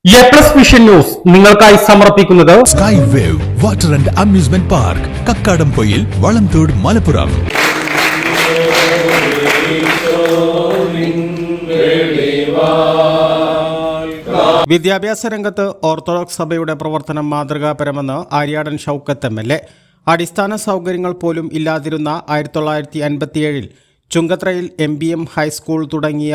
A+ vision news നിങ്ങൾക്കായി സമർപ്പിക്കുന്നത് sky wave water and amusement park Kakkadampoyil Valamthode Malappuram. വിദ്യാഭ്യാസ രംഗത്ത് ഓർത്തഡോക്സ് സഭയുടെ പ്രവർത്തനം മാതൃകാപരമെന്ന് ആര്യാടൻ ഷൗക്കത്ത് MLA. അടിസ്ഥാന സൗകര്യങ്ങൾ പോലും ഇല്ലാതിരുന്ന 1957 ചുങ്കത്രയിൽ MBM ഹൈസ്കൂൾ തുടങ്ങിയ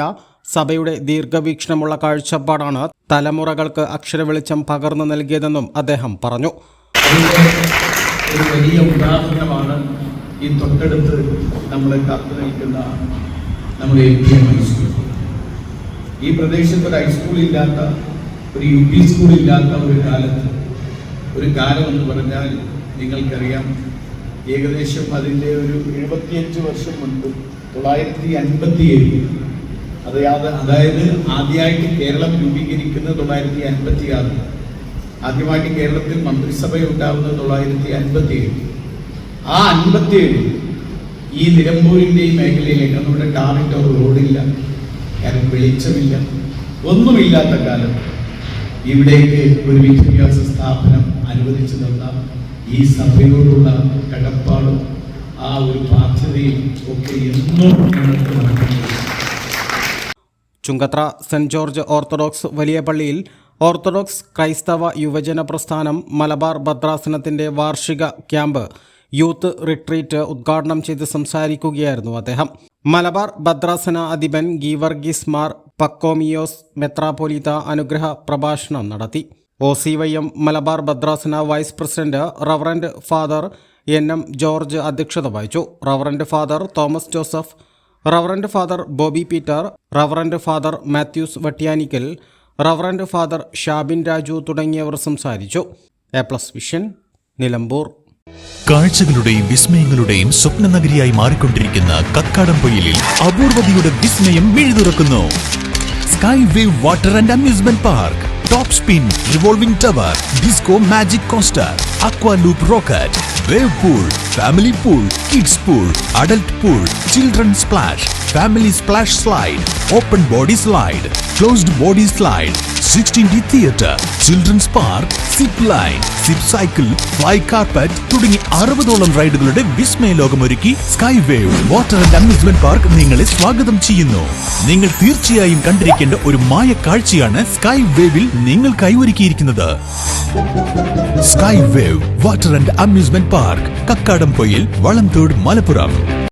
സഭയുടെ ദീർഘവീക്ഷണമുള്ള കാഴ്ചപ്പാടാണ് തലമുറകൾക്ക് അക്ഷരവെളിച്ചം പകർന്നു നൽകിയതെന്നും അദ്ദേഹം പറഞ്ഞു. ഒരു വലിയ ഉദാഹരണമാണ് ഈ തൊട്ടടുത്ത് നമ്മളെ കാത്തു നിൽക്കുന്ന നമ്മുടെ MBM ഹൈസ്കൂൾ. ഈ പ്രദേശത്ത് ഒരു ഹൈസ്കൂളില്ലാത്ത, ഒരു UP സ്കൂളില്ലാത്ത ഒരു കാലം എന്ന് പറഞ്ഞാൽ നിങ്ങൾക്കറിയാം, ഏകദേശം അതിൻ്റെ ഒരു 75 വർഷം മുൻപ് 1957, അതായത് ആദ്യമായിട്ട് കേരളം രൂപീകരിക്കുന്നത് 1956, ആദ്യമായിട്ട് കേരളത്തിൽ മന്ത്രിസഭ ഉണ്ടാവുന്നത് 1957. ആ 57 ഈ നിലമ്പൂരിൻ്റെ ഈ മേഖലയിലേക്ക് നമ്മുടെ ടാറിൻ്റെ റോഡില്ല, കാരണം വെളിച്ചമില്ല, ഒന്നുമില്ലാത്ത കാലം ഇവിടേക്ക് ഒരു വിദ്യാഭ്യാസ സ്ഥാപനം അനുവദിച്ചു തന്ന ഈ സഭയോടുള്ള കടപ്പാടും ആ ഒരു ബാധ്യതയും ഒക്കെ എന്നും ഞങ്ങൾക്ക് നടക്കുന്നു. ചുങ്കത്ര സെന്റ് ജോർജ് ഓർത്തഡോക്സ് വലിയ പള്ളിയിൽ ഓർത്തഡോക്സ് ക്രൈസ്തവ യുവജന പ്രസ്ഥാനം മലബാർ ഭദ്രാസനത്തിന്റെ വാർഷിക ക്യാമ്പ് യൂത്ത് റിട്രീറ്റ് ഉദ്ഘാടനം ചെയ്ത് സംസാരിക്കുകയായിരുന്നു അദ്ദേഹം. മലബാർ ഭദ്രാസന അധിപൻ ഗീവർഗീസ് മാർ പക്കോമിയോസ് മെത്രാപ്പൊലീത്ത അനുഗ്രഹ പ്രഭാഷണം നടത്തി. OCYM മലബാർ ഭദ്രാസന vice president reverend father NM George അധ്യക്ഷത വഹിച്ചു. Reverend father Thomas Joseph, reverend father Bobby Peter, reverend father Mathews Vattiyanikkal, reverend father Shabin Raju തുടങ്ങിയവർ സംസാരിച്ചു. എ+ വിഷൻ, നിലമ്പൂർ. കാഴ്ചകളുടെയും വിസ്മയങ്ങളുടെയും സ്വപ്ന നഗരിയായി മാറിക്കൊണ്ടിരിക്കുന്ന കക്കാടംപൊയിലിൽ അപൂർവതയുടെ വിസ്മയം മിഴിതുറക്കുന്നു. Sky wave water and amusement park, top spin, revolving tower, disco magic coaster, aqua loop rocket, wave pool, family pool, kids pool, adult pool, children splash, family splash slide, open body slide, closed body slide, 16D theatre, children's park, zip line, zip cycle, fly carpet തുടങ്ങി 60ഓളം റൈഡുകളുടെ വിസ്മയ ലോകമൊരുക്കി sky wave water and amusement park നിങ്ങളെ സ്വാഗതം ചെയ്യുന്നു. നിങ്ങൾ തീർച്ചയായും കണ്ടിരിക്കേണ്ട ഒരു മായ കാഴ്ചയാണ് സ്കൈ വേവിൽ നിങ്ങൾക്കായി ഒരുക്കിയിരിക്കുന്നത്. Sky wave water and amusement park Kakkadampoyil Valamthode Malappuram.